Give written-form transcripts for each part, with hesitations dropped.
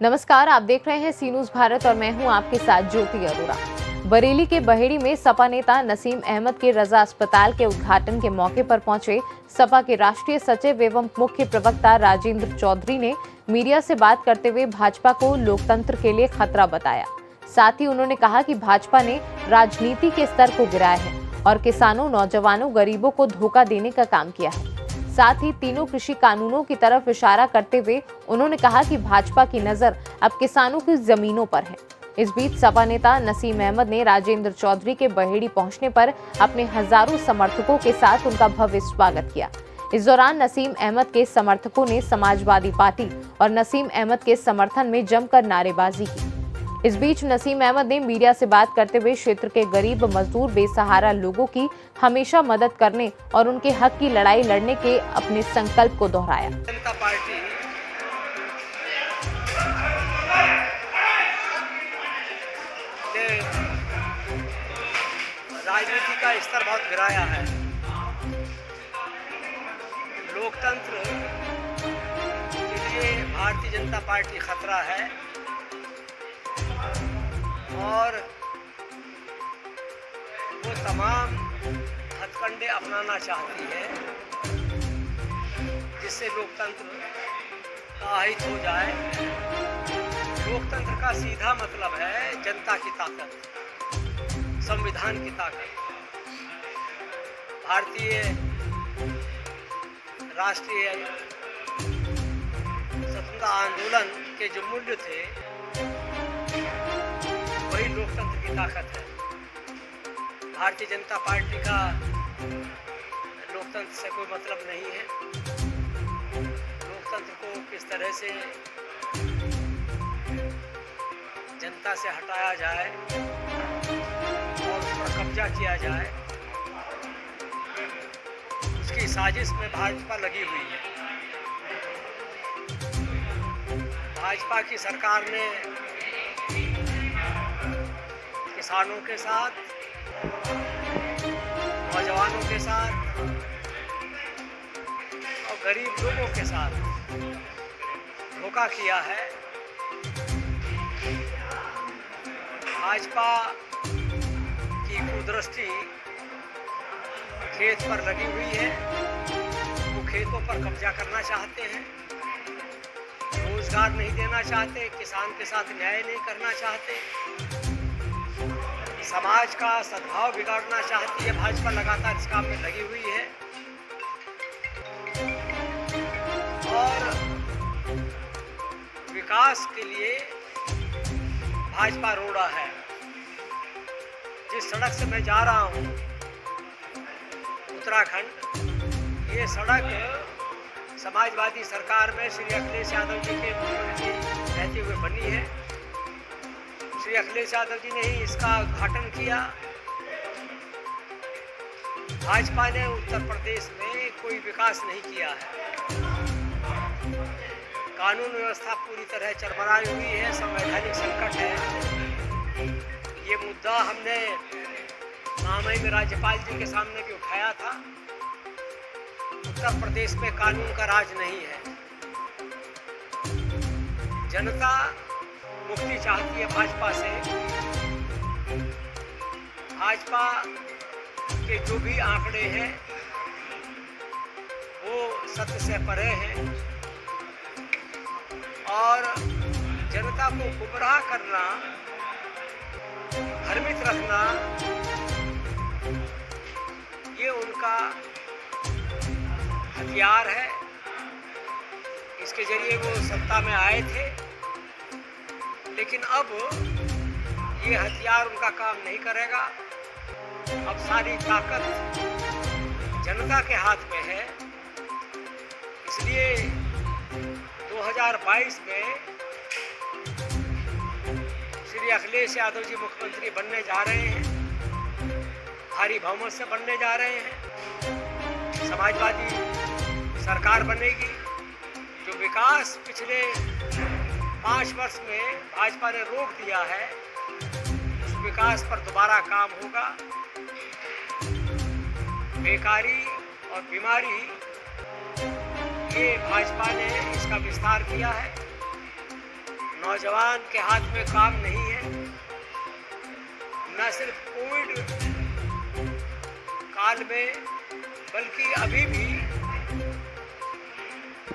नमस्कार, आप देख रहे हैं सी न्यूज भारत और मैं हूं आपके साथ ज्योति अरोड़ा। बरेली के बहेड़ी में सपा नेता नसीम अहमद के रजा अस्पताल के उद्घाटन के मौके पर पहुंचे सपा के राष्ट्रीय सचिव एवं मुख्य प्रवक्ता राजेंद्र चौधरी ने मीडिया से बात करते हुए भाजपा को लोकतंत्र के लिए खतरा बताया। साथ ही उन्होंने कहा कि भाजपा ने राजनीति के स्तर को गिराया है और किसानों, नौजवानों, गरीबों को धोखा देने का काम किया है। साथ ही तीनों कृषि कानूनों की तरफ इशारा करते हुए उन्होंने कहा कि भाजपा की नजर अब किसानों की जमीनों पर है। इस बीच सपा नेता नसीम अहमद ने राजेंद्र चौधरी के बहेड़ी पहुंचने पर अपने हजारों समर्थकों के साथ उनका भव्य स्वागत किया। इस दौरान नसीम अहमद के समर्थकों ने समाजवादी पार्टी और नसीम अहमद के समर्थन में जमकर नारेबाजी की। इस बीच नसीम अहमद ने मीडिया से बात करते हुए क्षेत्र के गरीब, मजदूर, बेसहारा लोगों की हमेशा मदद करने और उनके हक की लड़ाई लड़ने के अपने संकल्प को दोहराया। जनता पार्टी ने राजनीति का स्तर बहुत गिराया है। लोकतंत्र के लिए भारतीय जनता पार्टी खतरा है और वो तमाम हथकंडे अपनाना चाहती है जिससे लोकतंत्र आहत हो जाए। लोकतंत्र का सीधा मतलब है जनता की ताकत, संविधान की ताकत। भारतीय राष्ट्रीय स्वतंत्रता आंदोलन के जो मूल्य थे वही लोकतंत्र की ताकत है। भारतीय जनता पार्टी का लोकतंत्र से कोई मतलब नहीं है। लोकतंत्र को किस तरह से जनता से हटाया जाए और उस पर कब्जा किया जाए, उसकी साजिश में भाजपा लगी हुई है। भाजपा की सरकार ने किसानों के साथ, नौजवानों के साथ और गरीब लोगों के साथ धोखा किया है। भाजपा की कुदृष्टि खेत पर लगी हुई है। वो खेतों पर कब्जा करना चाहते हैं, रोजगार नहीं देना चाहते, किसान के साथ न्याय नहीं करना चाहते, समाज का सद्भाव बिगाड़ना चाहती है। भाजपा लगातार इस काम में लगी हुई है और विकास के लिए भाजपा रोड़ा है। जिस सड़क से मैं जा रहा हूँ उत्तराखंड, ये सड़क समाजवादी सरकार में श्री अखिलेश यादव जी के मुख्यमंत्री रहते हुए बनी है। श्री अखिलेश यादव जी ने ही इसका उद्घाटन किया। भाजपा ने उत्तर प्रदेश में कोई विकास नहीं किया है। कानून व्यवस्था पूरी तरह चरमराई हुई है, संवैधानिक संकट है। ये मुद्दा हमने महामहिम में राज्यपाल जी के सामने भी उठाया था। उत्तर प्रदेश में कानून का राज नहीं है। जनता मुक्ति चाहती है भाजपा से। भाजपा के जो भी आंकड़े हैं वो सत्य से परे हैं और जनता को गुमराह करना, भ्रमित रखना, ये उनका हथियार है। इसके जरिए वो सत्ता में आए थे, लेकिन अब ये हथियार उनका काम नहीं करेगा। अब सारी ताकत जनता के हाथ में है। इसलिए 2022 में श्री अखिलेश यादव जी मुख्यमंत्री बनने जा रहे हैं। भारी बहुमत से बनने जा रहे हैं। समाजवादी सरकार बनेगी। जो विकास पिछले 5 वर्ष में भाजपा ने रोक दिया है, उस विकास पर दोबारा काम होगा। बेकारी और बीमारी, ये भाजपा ने इसका विस्तार किया है। नौजवान के हाथ में काम नहीं है। न सिर्फ कोविड काल में बल्कि अभी भी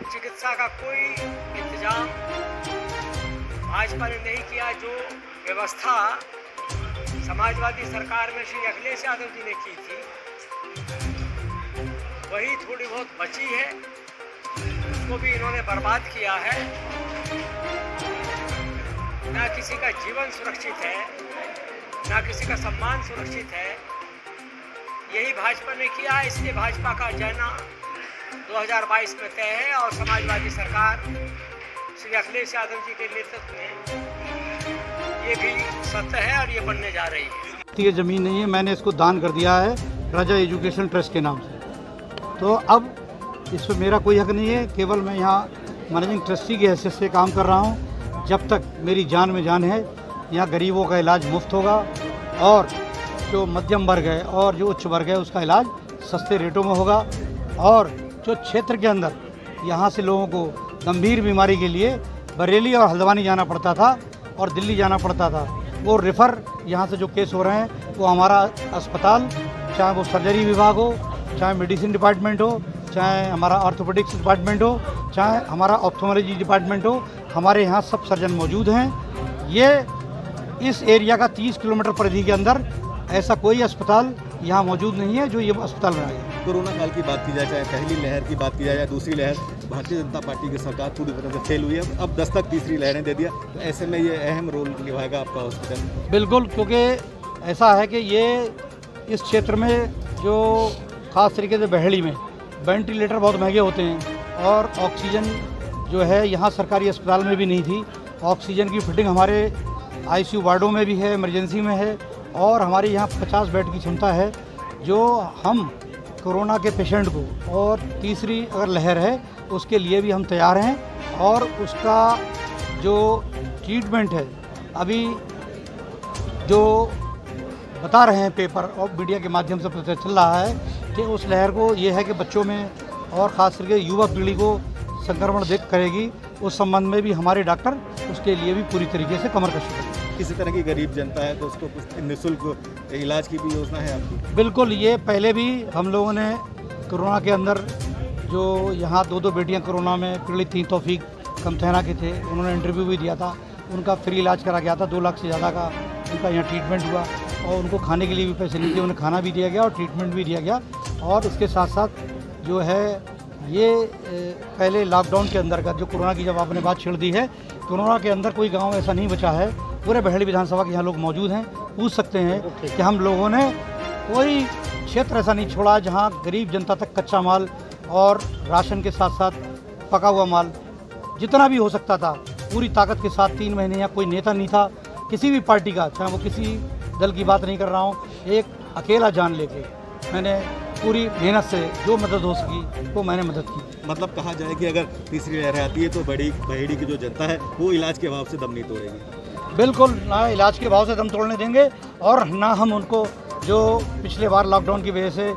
चिकित्सा का कोई इंतजाम भाजपा ने नहीं किया। जो व्यवस्था समाजवादी सरकार में श्री अखिलेश यादव जी ने की थी, वही थोड़ी बहुत बची है, उसको भी इन्होंने बर्बाद किया है। ना किसी का जीवन सुरक्षित है, ना किसी का सम्मान सुरक्षित है। यही भाजपा ने किया, इसलिए भाजपा का जाना 2022 में तय है और समाजवादी सरकार श्री अखिलेश यादव जी के नेतृत्व में ये भी सत्य है और ये बनने जा रही है। ये ज़मीन नहीं है, मैंने इसको दान कर दिया है राजा एजुकेशन ट्रस्ट के नाम से। तो अब इस पर मेरा कोई हक नहीं है, केवल मैं यहाँ मैनेजिंग ट्रस्टी की हैसियत से काम कर रहा हूँ। जब तक मेरी जान में जान है, यहाँ गरीबों का इलाज मुफ्त होगा और जो मध्यम वर्ग है और जो उच्च वर्ग है उसका इलाज सस्ते रेटों में होगा। और जो क्षेत्र के अंदर यहाँ से लोगों को गंभीर बीमारी के लिए बरेली और हल्द्वानी जाना पड़ता था और दिल्ली जाना पड़ता था, वो रेफ़र यहाँ से जो केस हो रहे हैं वो हमारा अस्पताल, चाहे वो सर्जरी विभाग हो, चाहे मेडिसिन डिपार्टमेंट हो, चाहे हमारा ऑर्थोपेडिक्स डिपार्टमेंट हो, चाहे हमारा ऑप्थोमोलॉजी डिपार्टमेंट हो, हमारे यहाँ सब सर्जन मौजूद हैं। ये इस एरिया का 30 किलोमीटर परिधि के अंदर ऐसा कोई अस्पताल यहाँ मौजूद नहीं है जो ये अस्पताल बनाया है। कोरोना काल की बात की जाए, चाहे पहली लहर की बात की जाए या दूसरी लहर, भारतीय जनता पार्टी की सरकार पूरी तरह से फेल हुई है। अब दस्तक तीसरी लहर ने दे दिया, तो ऐसे में ये अहम रोल निभाएगा आपका हॉस्पिटल। बिल्कुल, क्योंकि ऐसा है कि ये इस क्षेत्र में जो ख़ास तरीके से बहेड़ी में वेंटिलेटर बहुत महंगे होते हैं और ऑक्सीजन जो है यहाँ सरकारी अस्पताल में भी नहीं थी। ऑक्सीजन की फिटिंग हमारे आईसीयू वार्डों में भी है, इमरजेंसी में है और हमारे यहाँ 50 बेड की क्षमता है, जो हम कोरोना के पेशेंट को और तीसरी अगर लहर है उसके लिए भी हम तैयार हैं। और उसका जो ट्रीटमेंट है, अभी जो बता रहे हैं पेपर और मीडिया के माध्यम से पता चल रहा है कि उस लहर को ये है कि बच्चों में और ख़ास करके युवा पीढ़ी को संक्रमण देख करेगी। उस संबंध में भी हमारे डॉक्टर उसके लिए भी पूरी तरीके से कमर कशी करेंगे। किसी तरह की गरीब जनता है तो उसको कुछ निःशुल्क इलाज की भी योजना है आपकी? बिल्कुल, ये पहले भी हम लोगों ने कोरोना के अंदर जो यहाँ 2 बेटियाँ कोरोना में पीड़ित थी, तौफीक कमथैना के थे, उन्होंने इंटरव्यू भी दिया था, उनका फ्री इलाज करा गया था। 2 लाख से ज़्यादा का उनका यहाँ ट्रीटमेंट हुआ और उनको खाने के लिए भी पैसे नहीं दिए, उन्हें खाना भी दिया गया और ट्रीटमेंट भी दिया गया। और इसके साथ साथ जो है ये पहले लॉकडाउन के अंदर का जो कोरोना की जब आपने बात छेड़ दी है, कोरोना के अंदर कोई गांव ऐसा नहीं बचा है। पूरे बहेड़ी विधानसभा के यहाँ लोग मौजूद हैं, पूछ सकते हैं कि हम लोगों ने कोई क्षेत्र ऐसा नहीं छोड़ा जहाँ गरीब जनता तक कच्चा माल और राशन के साथ साथ पका हुआ माल जितना भी हो सकता था पूरी ताकत के साथ 3 महीने। यहाँ कोई नेता नहीं था किसी भी पार्टी का, चाहे वो किसी दल की बात नहीं कर रहा हूँ, एक अकेला जान लेके मैंने पूरी मेहनत से जो मदद हो सकी वो मैंने मदद की। मतलब कहा जाए कि अगर तीसरी लहर आती है तो बहेड़ी की जो जनता है वो इलाज के अभाव से दम नहीं तोड़ेगी। बिल्कुल, ना इलाज के भाव से दम तोड़ने देंगे और ना हम उनको, जो पिछले बार लॉकडाउन की वजह से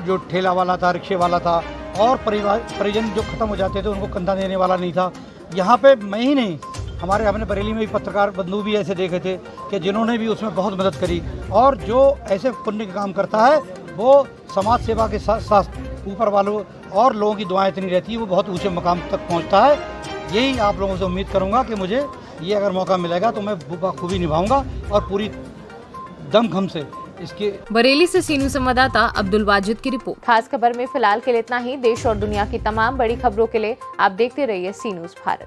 जो ठेला वाला था, रिक्शे वाला था और परिजन जो ख़त्म हो जाते थे उनको कंधा देने वाला नहीं था। यहाँ पे मैं ही नहीं, हमारे हमने बरेली में भी पत्रकार बंधु भी ऐसे देखे थे कि जिन्होंने भी उसमें बहुत मदद करी। और जो ऐसे पुण्य का काम करता है वो समाज सेवा के साथ साथ ऊपर वालों और लोगों की दुआएं इतनी रहती है, वो बहुत ऊंचे मकाम तक पहुंचता है। यही आप लोगों से उम्मीद करूंगा कि मुझे ये अगर मौका मिलेगा तो मैं बखूबी निभाऊंगा और पूरी दमखम से इसके। बरेली से सीनू संवाददाता अब्दुल वाजिद की रिपोर्ट। खास खबर में फिलहाल के लिए इतना ही। देश और दुनिया की तमाम बड़ी खबरों के लिए आप देखते रहिए सी न्यूज़ भारत।